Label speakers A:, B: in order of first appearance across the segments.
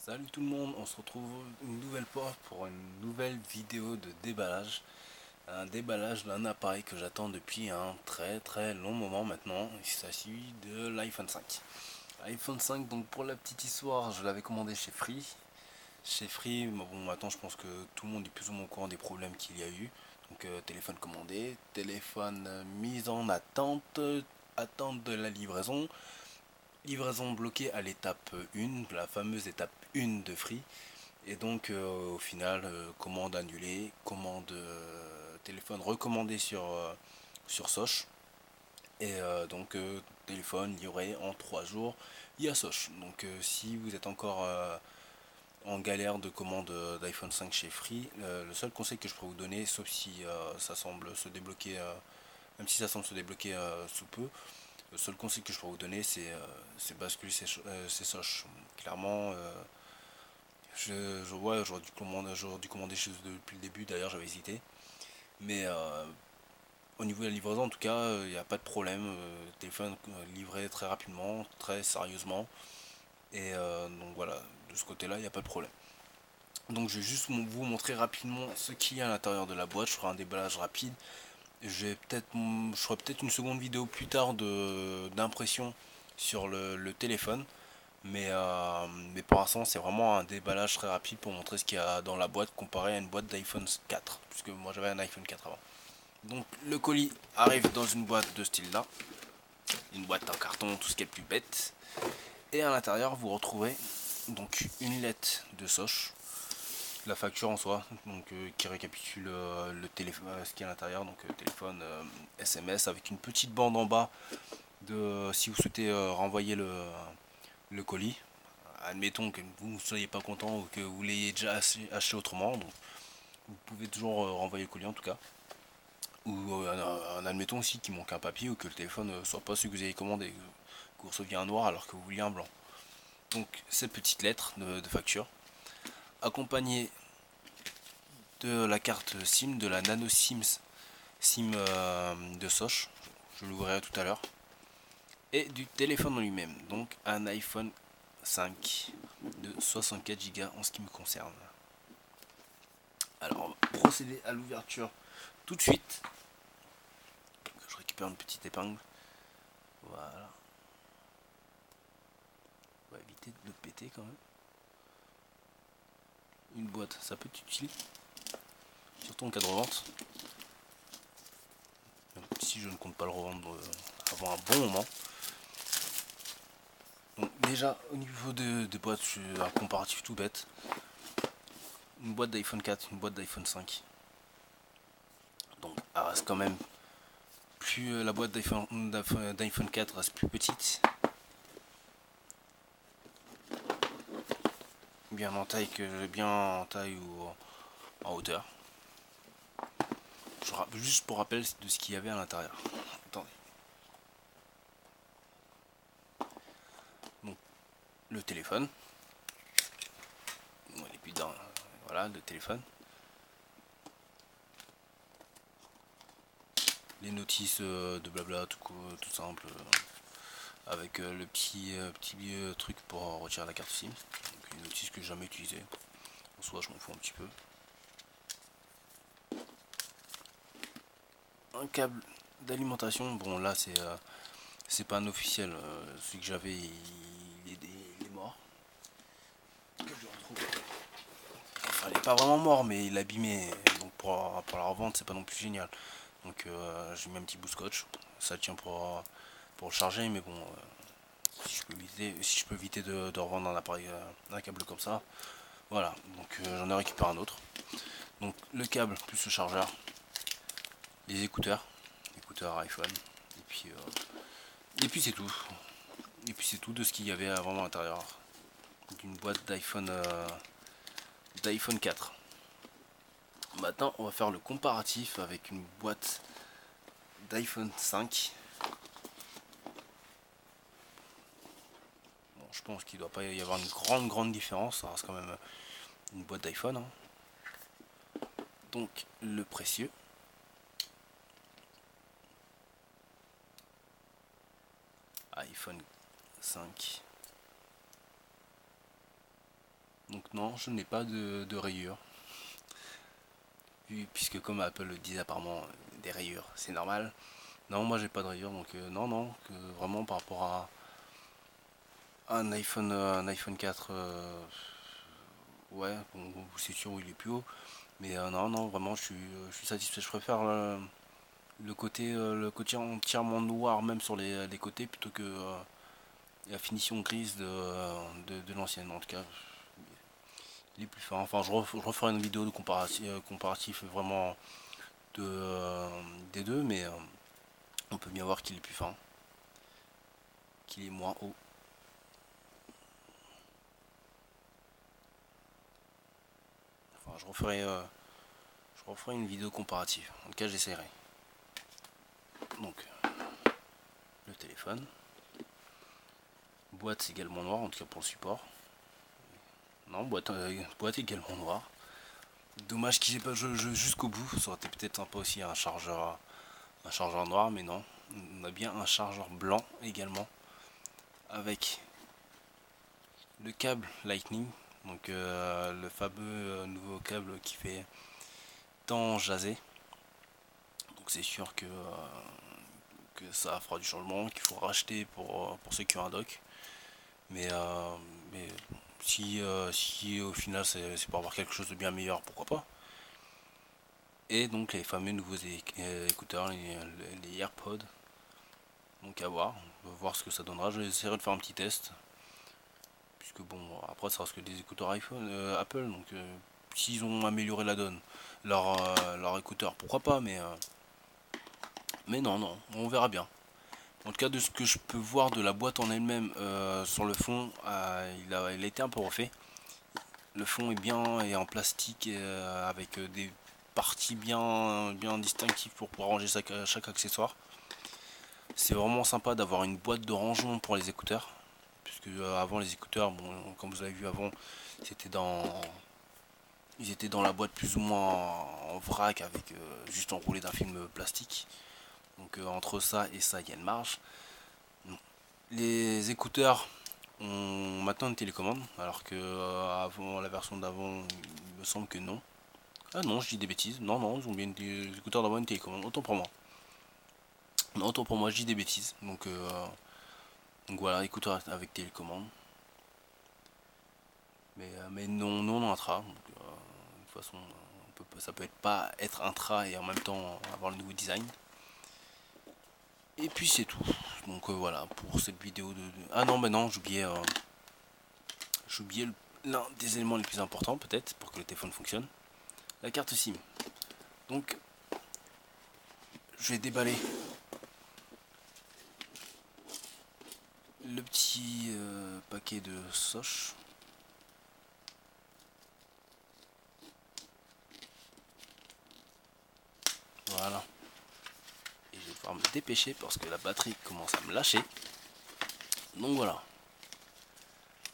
A: Salut tout le monde, on se retrouve une nouvelle fois pour une nouvelle vidéo de déballage. Un déballage d'un appareil que j'attends depuis un très long moment maintenant. Il s'agit de l'iPhone 5. iPhone 5, donc pour la petite histoire, je l'avais commandé chez Free. Chez Free, bon maintenant je pense que tout le monde est plus ou moins au courant des problèmes qu'il y a eu. Donc téléphone commandé, téléphone mis en attente, attente de la livraison. Livraison bloquée à l'étape 1, la fameuse étape 1 de Free. Et donc au final, commande annulée, commande téléphone recommandé sur Soch. Et donc téléphone livré en 3 jours via Soch. Donc si vous êtes encore en galère de commande d'iPhone 5 chez Free, le seul conseil que je pourrais vous donner, sauf si ça semble se débloquer, même si ça semble se débloquer sous peu, le seul conseil que je pourrais vous donner, c'est basculer ces Soch. Clairement, ouais, j'aurais dû commander chez eux depuis le début, d'ailleurs j'avais hésité. Mais au niveau de la livraison, en tout cas, il n'y a pas de problème. Téléphone livré très rapidement, très sérieusement. Et donc voilà, de ce côté-là, il n'y a pas de problème. Donc je vais juste vous montrer rapidement ce qu'il y a à l'intérieur de la boîte. Je ferai un déballage rapide. Je ferai peut-être une seconde vidéo plus tard d'impression sur le téléphone. Mais pour l'instant, c'est vraiment un déballage très rapide pour montrer ce qu'il y a dans la boîte comparé à une boîte d'iPhone 4. Puisque moi j'avais un iPhone 4 avant. Donc le colis arrive dans une boîte de style là. Une boîte en carton, tout ce qui est le plus bête. Et à l'intérieur, vous retrouvez donc une lettre de Soch. La facture en soi, donc qui récapitule le téléphone, ce qui est à l'intérieur, donc téléphone, SMS avec une petite bande en bas de si vous souhaitez renvoyer le colis. Admettons que vous ne soyez pas content ou que vous l'ayez déjà acheté autrement, donc vous pouvez toujours renvoyer le colis en tout cas. Ou admettons aussi qu'il manque un papier ou que le téléphone ne soit pas celui que vous avez commandé, que vous receviez un noir alors que vous vouliez un blanc. Donc cette petite lettre de facture, accompagnée de la carte SIM, de la nano SIM de Soch, je l'ouvrirai tout à l'heure, et du téléphone en lui-même, donc un iPhone 5 de 64 Go en ce qui me concerne. Alors on va procéder à l'ouverture tout de suite. Je récupère une petite épingle. Voilà. On va éviter de le péter quand même. Une boîte, ça peut être utile, surtout en cas de revente. Même si je ne compte pas le revendre avant un bon moment. Donc déjà au niveau de boîte, un comparatif tout bête. Une boîte d'iPhone 4, une boîte d'iPhone 5. Donc elle reste quand même plus la boîte d'iPhone 4 reste plus petite, bien en taille ou en hauteur. Juste pour rappel de ce qu'il y avait à l'intérieur. Attendez. Donc le téléphone. Bon, il est plus dedans. Voilà le téléphone. Les notices de blabla tout simple. Avec le petit truc pour retirer la carte SIM. Donc une notice que j'ai jamais utilisée. En soi je m'en fous un petit peu. Un câble d'alimentation. Bon là c'est pas un officiel. Celui que j'avais il est mort. Enfin, il est pas vraiment mort mais il est abîmé. Donc pour la revente c'est pas non plus génial. Donc j'ai mis un petit bout de scotch. Ça tient pour le charger mais bon si je peux éviter de revendre un appareil un câble comme ça. Voilà, donc j'en ai récupéré un autre. Donc le câble plus le chargeur, les écouteurs iPhone, et puis c'est tout. Et puis c'est tout de ce qu'il y avait vraiment à l'intérieur d'une boîte d'iPhone 4. Maintenant on va faire le comparatif avec une boîte d'iPhone 5. Bon, je pense qu'il ne doit pas y avoir une grande différence, ça reste quand même une boîte d'iPhone, hein. Donc le précieux. iPhone 5. non, je n'ai pas de rayures. Puisque comme Apple le disait apparemment, des rayures, c'est normal. Non, moi j'ai pas de rayures, donc non, non, que vraiment par rapport à un iPhone 4, ouais, bon, c'est sûr où il est plus haut. Mais non, non, vraiment, je suis satisfait. Je préfère le côté entièrement noir, même sur les côtés, plutôt que la finition grise de l'ancienne. En tout cas, il est plus fin. Enfin, je referai une vidéo de comparatif vraiment des deux, mais on peut bien voir qu'il est plus fin, qu'il est moins haut. Enfin, je referai une vidéo comparative. En tout cas, j'essaierai. Donc, le téléphone. Boîte également noire, en tout cas pour le support. Non, boîte également noire. Dommage qu'il n'ait pas joué jusqu'au bout. Ça aurait été peut-être sympa aussi un chargeur noir, mais non. On a bien un chargeur blanc également. Avec le câble Lightning. Donc le fameux nouveau câble qui fait tant jaser. Donc c'est sûr que ça fera du changement, qu'il faut racheter pour ceux qui ont un dock. Mais si au final c'est pour avoir quelque chose de bien meilleur, pourquoi pas. Et donc les fameux nouveaux écouteurs, les AirPods. Donc à voir, on va voir ce que ça donnera. J'essaierai de faire un petit test. Puisque bon, après ça reste que des écouteurs Apple, donc s'ils ont amélioré la donne, leur écouteur, pourquoi pas, mais non, non, on verra bien. En tout cas, de ce que je peux voir de la boîte en elle-même, sur le fond, il a été un peu refait. Le fond est bien et en plastique, avec des parties bien distinctives pour pouvoir ranger chaque accessoire. C'est vraiment sympa d'avoir une boîte de rangement pour les écouteurs. Puisque avant les écouteurs, bon, comme vous avez vu avant, c'était ils étaient dans la boîte plus ou moins en vrac avec juste enroulé d'un film plastique. Donc entre ça et ça, il y a une marge. Les écouteurs ont maintenant une télécommande, alors que avant la version d'avant, il me semble que non. Ah non, je dis des bêtises. Non, non, ils ont bien les écouteurs d'avant une télécommande. Autant pour moi. Non, autant pour moi, je dis des bêtises. Donc voilà, écouteurs avec télécommande. Mais non, non intra. Donc, de toute façon, ça peut pas être intra et en même temps avoir le nouveau design. Et puis c'est tout. Donc voilà pour cette vidéo Ah non, bah non, j'oubliais l'un des éléments les plus importants peut-être pour que le téléphone fonctionne. La carte SIM. Donc je vais déballer le petit paquet de soche. Voilà. Et je vais devoir me dépêcher parce que la batterie commence à me lâcher. Donc voilà.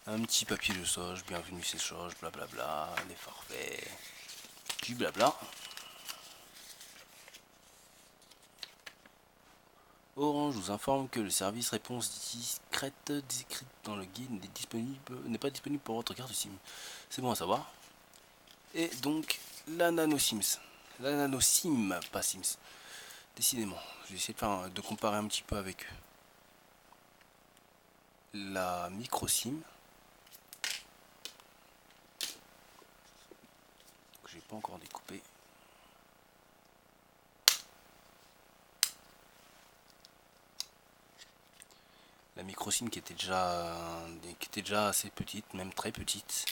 A: Un petit papier de soche, bienvenue c'est soche, blablabla, les forfaits, du blabla. Orange vous informe que le service réponse discrète décrite dans le guide n'est pas disponible pour votre carte SIM. C'est bon à savoir. Et donc la nano Sims. La nano SIM, pas Sims. Décidément, j'ai essayé de comparer un petit peu avec la micro SIM. Que j'ai pas encore découpé. La micro SIM qui était déjà assez petite, même très petite.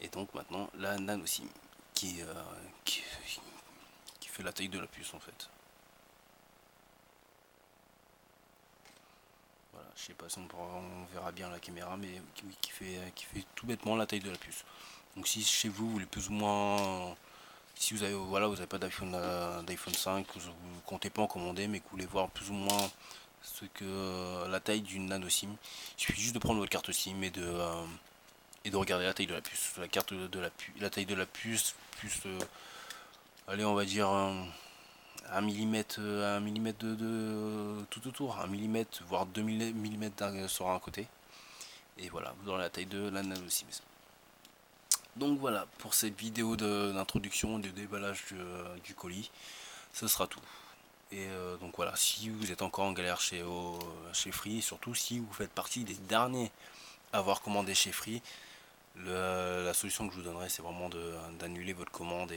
A: Et donc maintenant la nano SIM qui fait la taille de la puce en fait. Voilà, je sais pas si on verra bien la caméra, mais qui fait tout bêtement la taille de la puce. Donc si chez vous, vous voulez plus ou moins, si vous avez vous avez pas d'iPhone 5, vous comptez pas en commander, mais que vous voulez voir plus ou moins ce que la taille d'une nano SIM, il suffit juste de prendre votre carte SIM et de regarder la taille de la puce. La carte la taille de la puce, plus allez on va dire un millimètre de tout autour, un millimètre voire 2 millimètres sur un côté, et voilà, vous aurez la taille de la nano Sims. Donc voilà, pour cette vidéo d'introduction, de déballage du colis, ce sera tout. Et donc voilà, si vous êtes encore en galère chez Free, et surtout si vous faites partie des derniers à avoir commandé chez Free, la solution que je vous donnerai, c'est vraiment d'annuler votre commande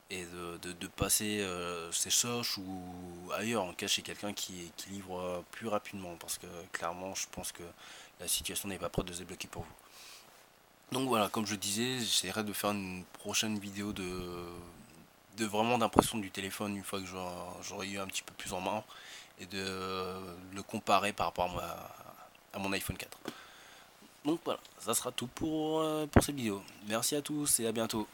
A: et de passer chez Soch ou ailleurs, en cas chez quelqu'un qui livre plus rapidement, parce que clairement, je pense que la situation n'est pas prête de se débloquer pour vous. Donc voilà, comme je disais, j'essaierai de faire une prochaine vidéo de vraiment d'impression du téléphone une fois que j'aurai eu un petit peu plus en main et de le comparer par rapport à mon iPhone 4. Donc voilà, ça sera tout pour cette vidéo. Merci à tous et à bientôt.